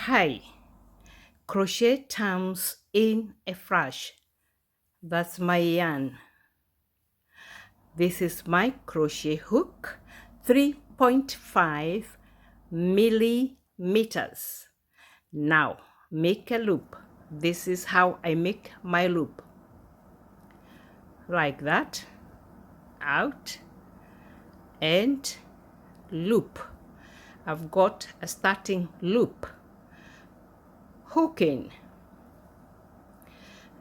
Hi, crochet terms in a flash. That's my yarn. This is my crochet hook, 3.5 millimeters. Now make a loop. This is how I make my loop. Like that, out and loop. I've got a starting loop. Hook in.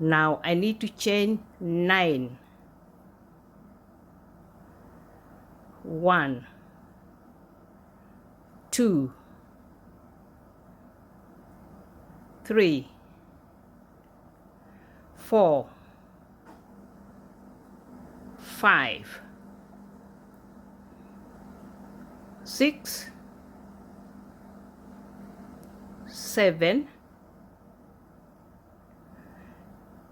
Now I need to chain 9. 1, 2, 3, 4, 5, 6, 7,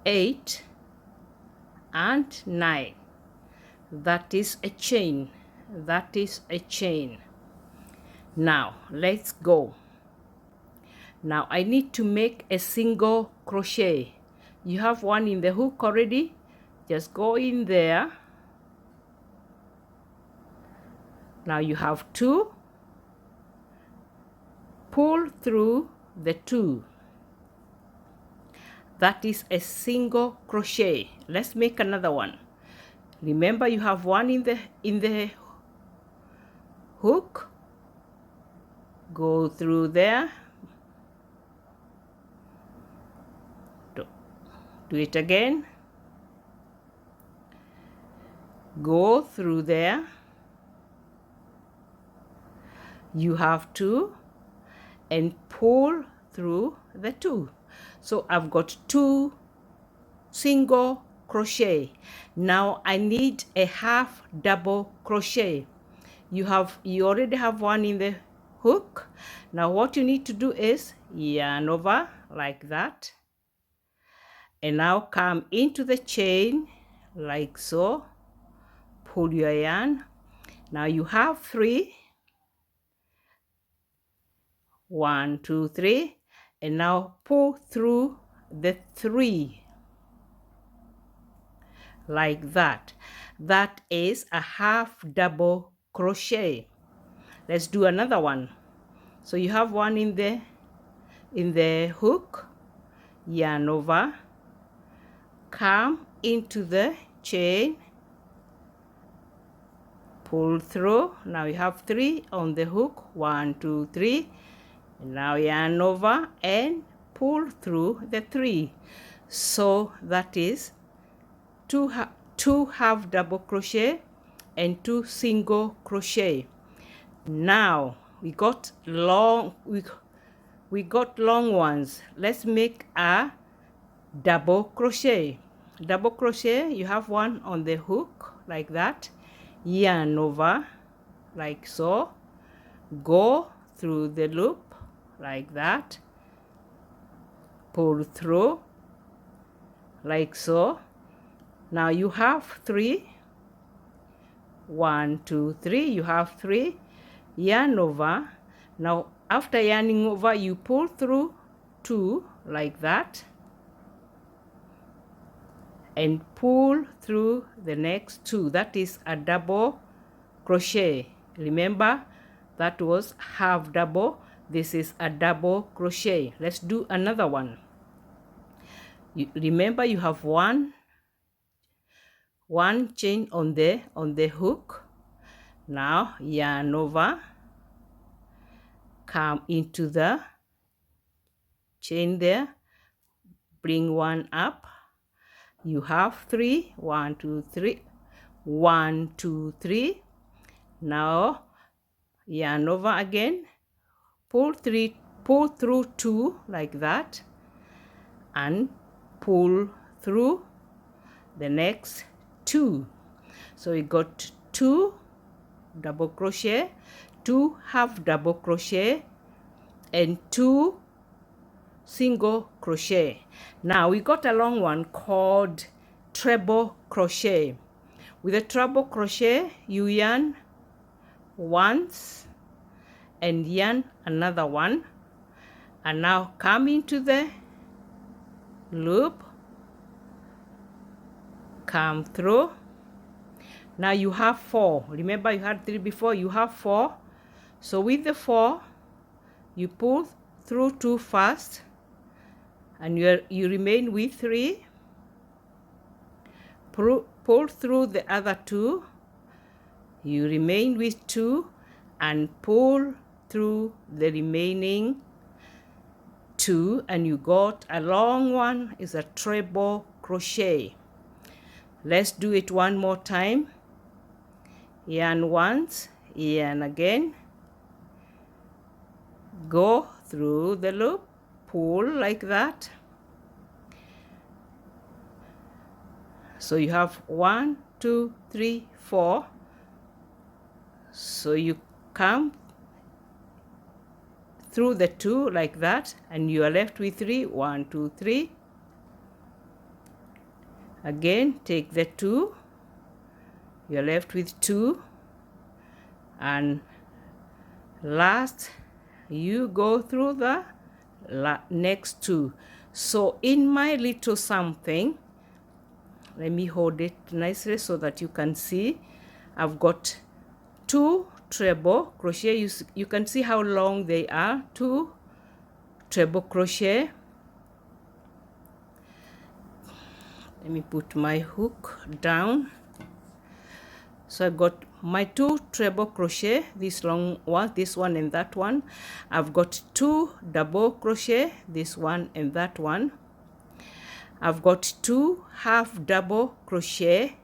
8, and 9. That is a chain. That is a chain. Now let's go. Now I need to make a single crochet. You have one in the hook already. Just go in there. Now you have 2. Pull through the 2. That is a single crochet. Let's make another one. Remember, you have one in the hook. Go through there. Do it again. Go through there. You have 2 and pull through the 2. So I've got 2 single crochet. Now I need a half double crochet. You already have one in the hook. Now what you need to do is yarn over like that, and now come into the chain like so. Pull your yarn. Now you have 3. 1, 2, 3, and now pull through the 3 like that. That is a half double crochet. Let's do another one. So you have one in the hook, yarn over, come into the chain, pull through. Now you have 3 on the hook, 1, 2, 3. Now yarn over and pull through the 3. So that is 2 half double crochet and 2 single crochet. Now we got long ones. Let's make a double crochet. Double crochet, you have one on the hook like that. Yarn over like so. Go through the loop like that. Pull through like so. Now you have 3. 1, 2, 3. You have 3. Yarn over. Now after yarning over, you pull through 2 like that and pull through the next 2. That is a double crochet. Remember, that was half double. This is a double crochet. Let's do another one. Remember, you have one chain on the hook. Now yarn over, come into the chain there, bring one up. You have 3. 1, 2, 3. 1, 2, 3. Now yarn over again, pull through 2 like that, and pull through the next 2. So we got 2 double crochet, 2 half double crochet, and 2 single crochet. Now we got a long one called treble crochet. With a treble crochet, you yarn once and yarn another one. And now come into the loop, come through. Now you have 4. Remember you had 3 before, you have 4. So with the 4, you pull through 2 first, and you remain with 3. Pull through the other 2, you remain with 2, and pull through the remaining 2, and you got a long one, is a treble crochet. Let's do it one more time. Yarn once, yarn again, go through the loop, pull like that. So you have 1, 2, 3, 4. So you come through the 2 like that, and you are left with 3. 1, 2, 3. Again, take the 2. You're left with 2. And last, you go through the next 2. So in my little something, let me hold it nicely so that you can see. I've got 2 treble crochet. You can see how long they are. 2 treble crochet. Let me put my hook down. So I've got my 2 treble crochet, this long one, this one and that one. I've got 2 double crochet, this one and that one. I've got 2 half double crochet,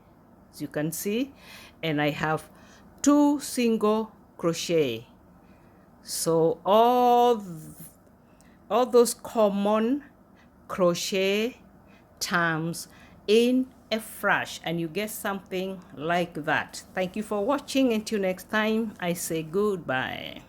as you can see, and I have 2 single crochet. So all those common crochet terms in a flash, and you get something like that. Thank you for watching. Until next time, I say goodbye.